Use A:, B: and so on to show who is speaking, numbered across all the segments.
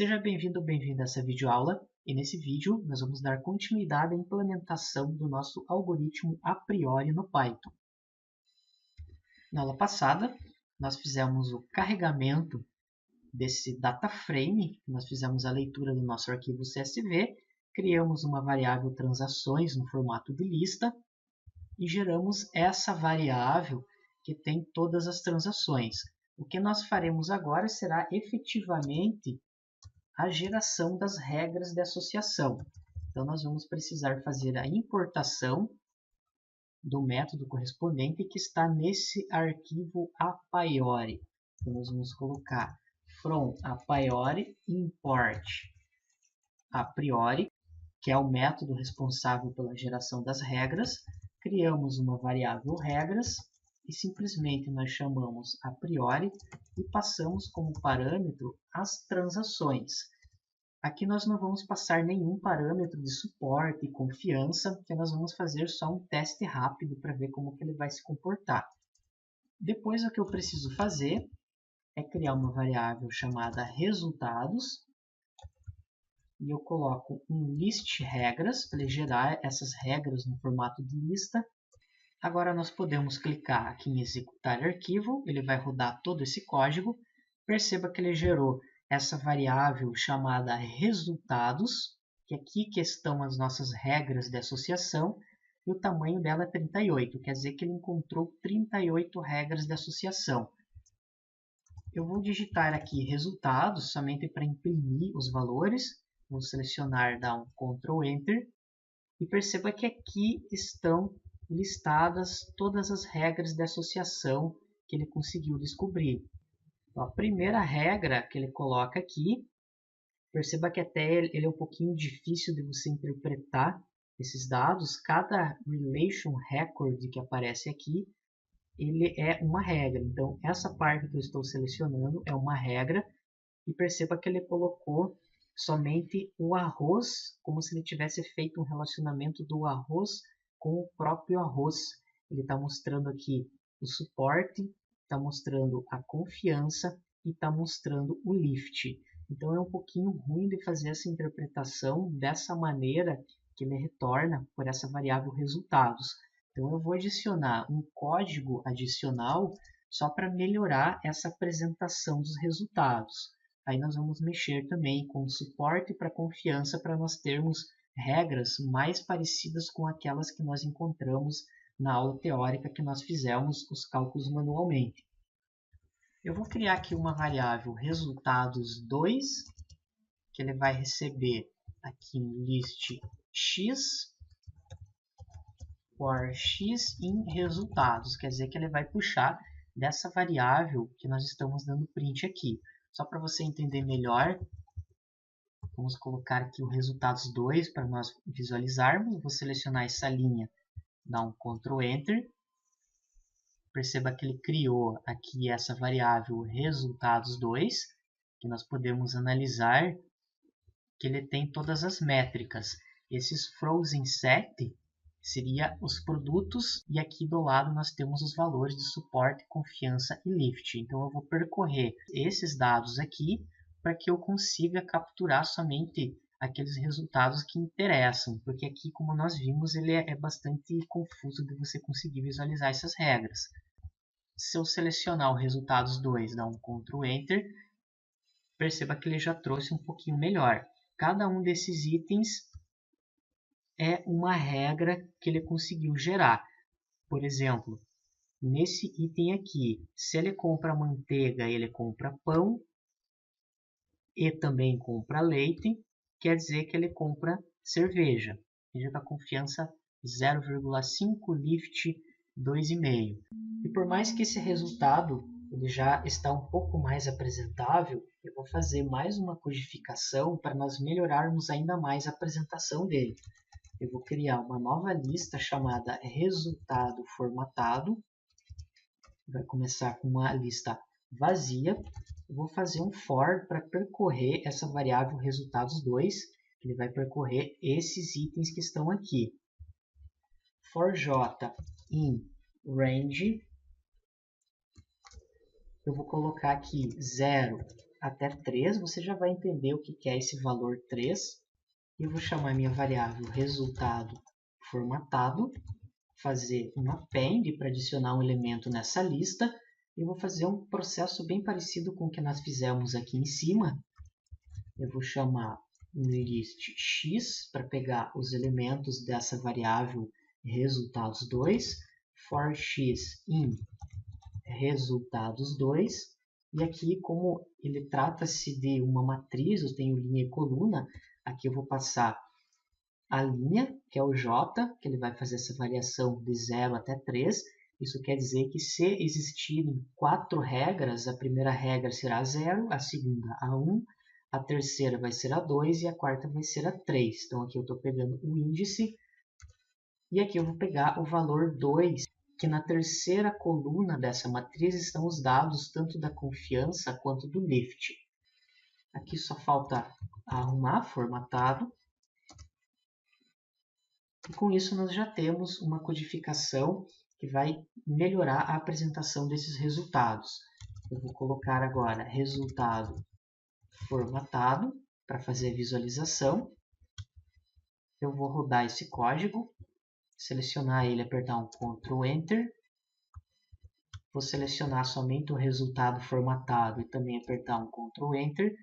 A: Seja bem-vindo ou bem-vinda a essa videoaula, e nesse vídeo nós vamos dar continuidade à implementação do nosso algoritmo a priori no Python. Na aula passada, nós fizemos o carregamento desse data frame, nós fizemos a leitura do nosso arquivo CSV, criamos uma variável transações no formato de lista e geramos essa variável que tem todas as transações. O que nós faremos agora será efetivamente a geração das regras de associação. Então, nós vamos precisar fazer a importação do método correspondente que está nesse arquivo a priori. Então, nós vamos colocar from a priori import a priori, que é o método responsável pela geração das regras. Criamos uma variável regras e simplesmente nós chamamos a priori e passamos como parâmetro as transações. Aqui nós não vamos passar nenhum parâmetro de suporte e confiança, que nós vamos fazer só um teste rápido para ver como que ele vai se comportar. Depois o que eu preciso fazer é criar uma variável chamada resultados e eu coloco um list regras para ele gerar essas regras no formato de lista. Agora nós podemos clicar aqui em executar arquivo, ele vai rodar todo esse código. Perceba que ele gerou essa variável chamada resultados, que aqui que estão as nossas regras de associação, e o tamanho dela é 38, quer dizer que ele encontrou 38 regras de associação. Eu vou digitar aqui resultados somente para imprimir os valores, vou selecionar, dar um Ctrl Enter, e perceba que aqui estão listadas todas as regras de associação que ele conseguiu descobrir. Então, a primeira regra que ele coloca aqui, perceba que até ele é um pouquinho difícil de você interpretar esses dados. Cada relation record que aparece aqui, ele é uma regra. Então, essa parte que eu estou selecionando é uma regra e perceba que ele colocou somente o arroz, como se ele tivesse feito um relacionamento do arroz com o próprio arroz. Ele está mostrando aqui o suporte, está mostrando a confiança e está mostrando o lift. Então é um pouquinho ruim de fazer essa interpretação dessa maneira que ele retorna por essa variável resultados. Então eu vou adicionar um código adicional só para melhorar essa apresentação dos resultados. Aí nós vamos mexer também com suporte para confiança para nós termos regras mais parecidas com aquelas que nós encontramos na aula teórica que nós fizemos os cálculos manualmente. Eu vou criar aqui uma variável resultados2, que ele vai receber aqui no list x for x em resultados, quer dizer que ele vai puxar dessa variável que nós estamos dando print aqui. Só para você entender melhor, vamos colocar aqui o resultados2 para nós visualizarmos. Vou selecionar essa linha, dar um Ctrl Enter. Perceba que ele criou aqui essa variável resultados2, que nós podemos analisar que ele tem todas as métricas. Esses frozen set seria os produtos e aqui do lado nós temos os valores de suporte, confiança e lift. Então eu vou percorrer esses dados aqui para que eu consiga capturar somente aqueles resultados que interessam, porque aqui, como nós vimos, ele é bastante confuso de você conseguir visualizar essas regras. Se eu selecionar o resultados2, dar um Ctrl Enter, perceba que ele já trouxe um pouquinho melhor. Cada um desses itens é uma regra que ele conseguiu gerar. Por exemplo, nesse item aqui, se ele compra manteiga, ele compra pão e também compra leite, quer dizer que ele compra cerveja. Veja que a confiança 0,5, lift 2,5. E por mais que esse resultado ele já está um pouco mais apresentável, eu vou fazer mais uma codificação para nós melhorarmos ainda mais a apresentação dele. Eu vou criar uma nova lista chamada resultado formatado. Vai começar com uma lista vazia. Eu vou fazer um for para percorrer essa variável resultados2. Ele vai percorrer esses itens que estão aqui. For j in range. Eu vou colocar aqui 0 até 3, você já vai entender o que é esse valor 3. Eu vou chamar minha variável resultado formatado, fazer um append para adicionar um elemento nessa lista. Eu vou fazer um processo bem parecido com o que nós fizemos aqui em cima. Eu vou chamar um list x para pegar os elementos dessa variável resultados2, for x in resultados2, e aqui, como ele trata-se de uma matriz, eu tenho linha e coluna, aqui eu vou passar a linha, que é o j, que ele vai fazer essa variação de 0 até 3. Isso quer dizer que se existirem 4 regras, a primeira regra será 0, a segunda a 1, a terceira vai ser a 2 e a quarta vai ser a 3. Então aqui eu estou pegando o índice e aqui eu vou pegar o valor 2, que na terceira coluna dessa matriz estão os dados tanto da confiança quanto do lift. Aqui só falta arrumar, formatado. E com isso nós já temos uma codificação que vai melhorar a apresentação desses resultados. Eu vou colocar agora resultado formatado para fazer a visualização. Eu vou rodar esse código, selecionar ele, apertar um Ctrl Enter. Vou selecionar somente o resultado formatado e também apertar um Ctrl Enter.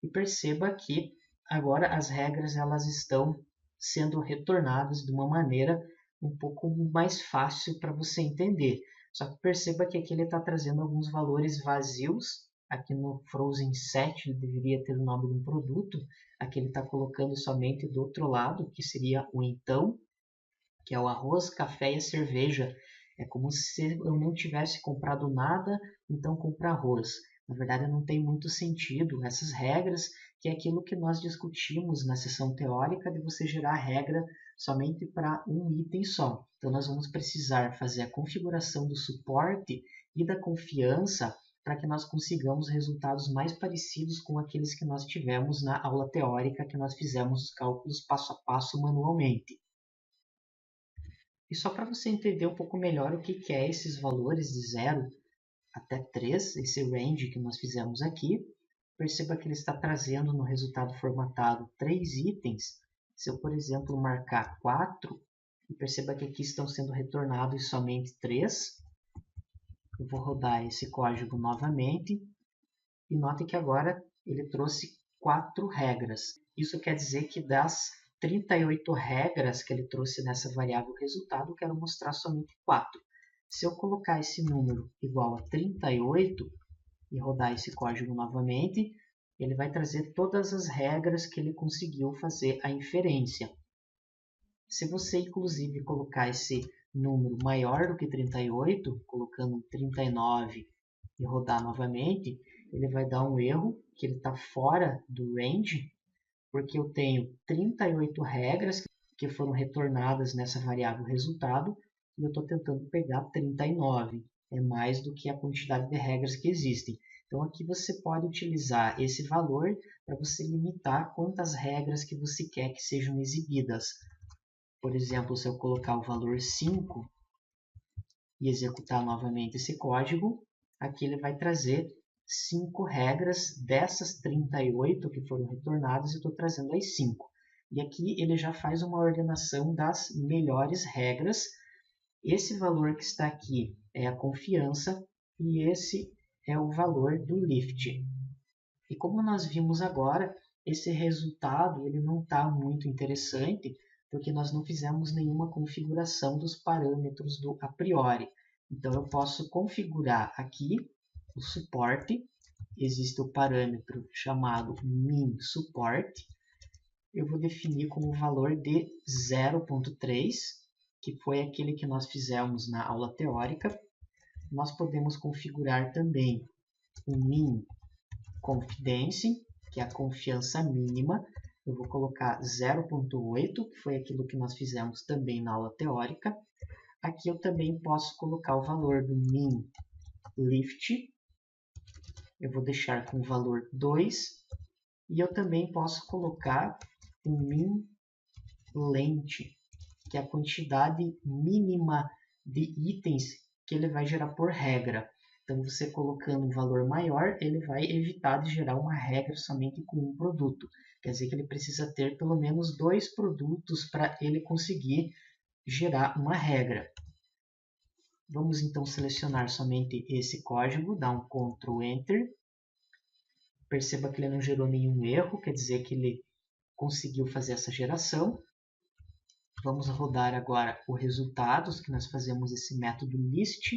A: E perceba que agora as regras elas estão sendo retornadas de uma maneira um pouco mais fácil para você entender. Só que perceba que aqui ele está trazendo alguns valores vazios. Aqui no Frozen 7 ele deveria ter o nome de um produto. Aqui ele está colocando somente do outro lado, que seria o então, que é o arroz, café e a cerveja. É como se eu não tivesse comprado nada, então comprar arroz. Na verdade, não tem muito sentido essas regras, que é aquilo que nós discutimos na sessão teórica de você gerar regra somente para um item só. Então, nós vamos precisar fazer a configuração do suporte e da confiança para que nós consigamos resultados mais parecidos com aqueles que nós tivemos na aula teórica, que nós fizemos os cálculos passo a passo manualmente. E só para você entender um pouco melhor o que é esses valores de 0 até 3, esse range que nós fizemos aqui, perceba que ele está trazendo no resultado formatado 3 itens. Se eu, por exemplo, marcar 4, e perceba que aqui estão sendo retornados somente 3, eu vou rodar esse código novamente, e note que agora ele trouxe 4 regras. Isso quer dizer que das 38 regras que ele trouxe nessa variável resultado, eu quero mostrar somente 4. Se eu colocar esse número igual a 38 e rodar esse código novamente, ele vai trazer todas as regras que ele conseguiu fazer a inferência. Se você, inclusive, colocar esse número maior do que 38, colocando 39 e rodar novamente, ele vai dar um erro, que ele está fora do range, porque eu tenho 38 regras que foram retornadas nessa variável resultado, e eu estou tentando pegar 39. É mais do que a quantidade de regras que existem. Então aqui você pode utilizar esse valor para você limitar quantas regras que você quer que sejam exibidas. Por exemplo, se eu colocar o valor 5 e executar novamente esse código, aqui ele vai trazer 5 regras dessas 38 que foram retornadas, e estou trazendo as 5. E aqui ele já faz uma ordenação das melhores regras. Esse valor que está aqui é a confiança e esse é o valor do lift. E como nós vimos agora, esse resultado ele não está muito interessante, porque nós não fizemos nenhuma configuração dos parâmetros do a priori. Então eu posso configurar aqui o suporte. Existe o parâmetro chamado min support. Eu vou definir como valor de 0.3, que foi aquele que nós fizemos na aula teórica. Nós podemos configurar também o min confidence, que é a confiança mínima. Eu vou colocar 0.8, que foi aquilo que nós fizemos também na aula teórica. Aqui eu também posso colocar o valor do min lift. Eu vou deixar com o valor 2. E eu também posso colocar o min length, que é a quantidade mínima de itens que ele vai gerar por regra. Então, você colocando um valor maior, ele vai evitar de gerar uma regra somente com um produto. Quer dizer que ele precisa ter pelo menos 2 produtos para ele conseguir gerar uma regra. Vamos então selecionar somente esse código, dar um Ctrl Enter. Perceba que ele não gerou nenhum erro, quer dizer que ele conseguiu fazer essa geração. Vamos rodar agora o resultados, que nós fazemos esse método list.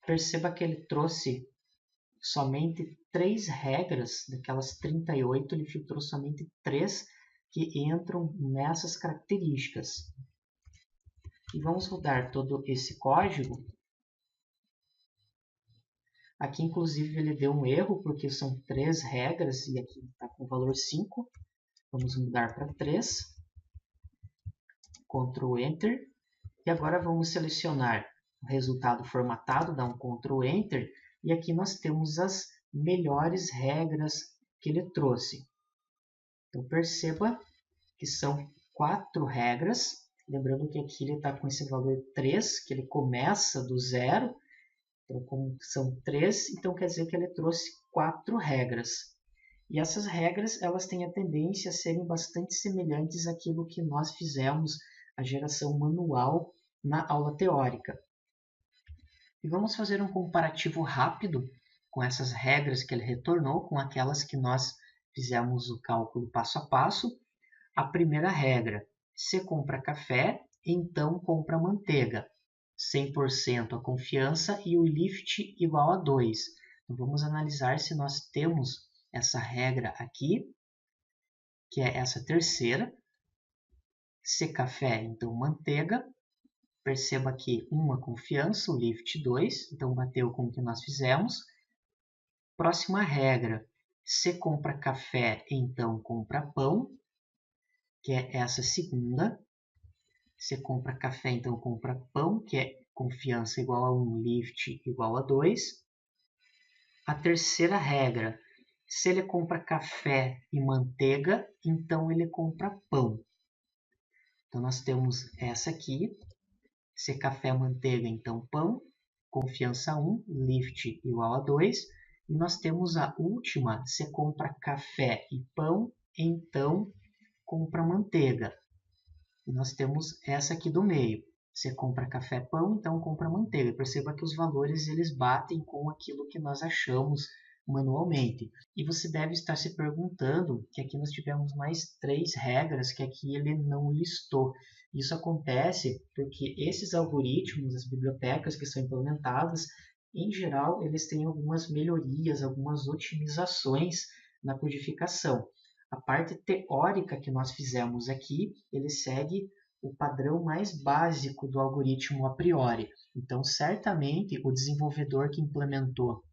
A: Perceba que ele trouxe somente 3 regras, daquelas 38, ele filtrou somente 3 que entram nessas características. E vamos rodar todo esse código. Aqui, inclusive, ele deu um erro, porque são 3 regras, e aqui está com o valor 5. Vamos mudar para 3. Ctrl Enter. E agora vamos selecionar o resultado formatado, dar um Ctrl Enter. E aqui nós temos as melhores regras que ele trouxe. Então, perceba que são 4 regras. Lembrando que aqui ele está com esse valor 3, que ele começa do zero. Então, como são 3, então quer dizer que ele trouxe 4 regras. E essas regras, elas têm a tendência a serem bastante semelhantes àquilo que nós fizemos, a geração manual na aula teórica. E vamos fazer um comparativo rápido com essas regras que ele retornou, com aquelas que nós fizemos o cálculo passo a passo. A primeira regra, se compra café, então compra manteiga. 100% a confiança e o lift igual a 2. Então, vamos analisar se nós temos essa regra aqui, que é essa terceira. Se café, então manteiga. Perceba aqui uma confiança, o lift 2, então bateu com o que nós fizemos. Próxima regra, se compra café, então compra pão, que é essa segunda. Se compra café, então compra pão, que é confiança igual a 1, lift igual a 2. A terceira regra, se ele compra café e manteiga, então ele compra pão. Então, nós temos essa aqui. Se café, manteiga, então pão. Confiança 1, lift igual a 2. E nós temos a última, se compra café e pão, então compra manteiga. E nós temos essa aqui do meio. Você compra café, pão, então compra manteiga. Perceba que os valores eles batem com aquilo que nós achamos manualmente. E você deve estar se perguntando que aqui nós tivemos mais 3 regras que aqui ele não listou. Isso acontece porque esses algoritmos, as bibliotecas que são implementadas, em geral, eles têm algumas melhorias, algumas otimizações na codificação. A parte teórica que nós fizemos aqui, ele segue o padrão mais básico do algoritmo a priori. Então, certamente, o desenvolvedor que implementou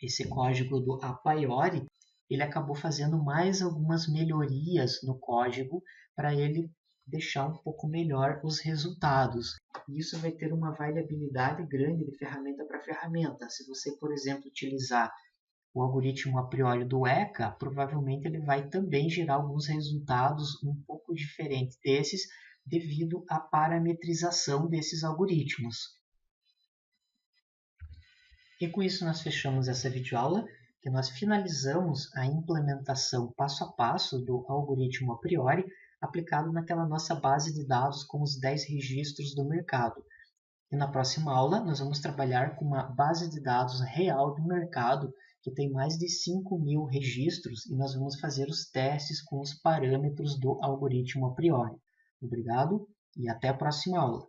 A: esse código do a priori, ele acabou fazendo mais algumas melhorias no código para ele deixar um pouco melhor os resultados. E isso vai ter uma variabilidade grande de ferramenta para ferramenta. Se você, por exemplo, utilizar o algoritmo a priori do ECA, provavelmente ele vai também gerar alguns resultados um pouco diferentes desses, devido à parametrização desses algoritmos. E com isso nós fechamos essa videoaula, que nós finalizamos a implementação passo a passo do algoritmo a priori, aplicado naquela nossa base de dados com os 10 registros do mercado. E na próxima aula nós vamos trabalhar com uma base de dados real do mercado, que tem mais de 5.000 registros, e nós vamos fazer os testes com os parâmetros do algoritmo a priori. Obrigado e até a próxima aula.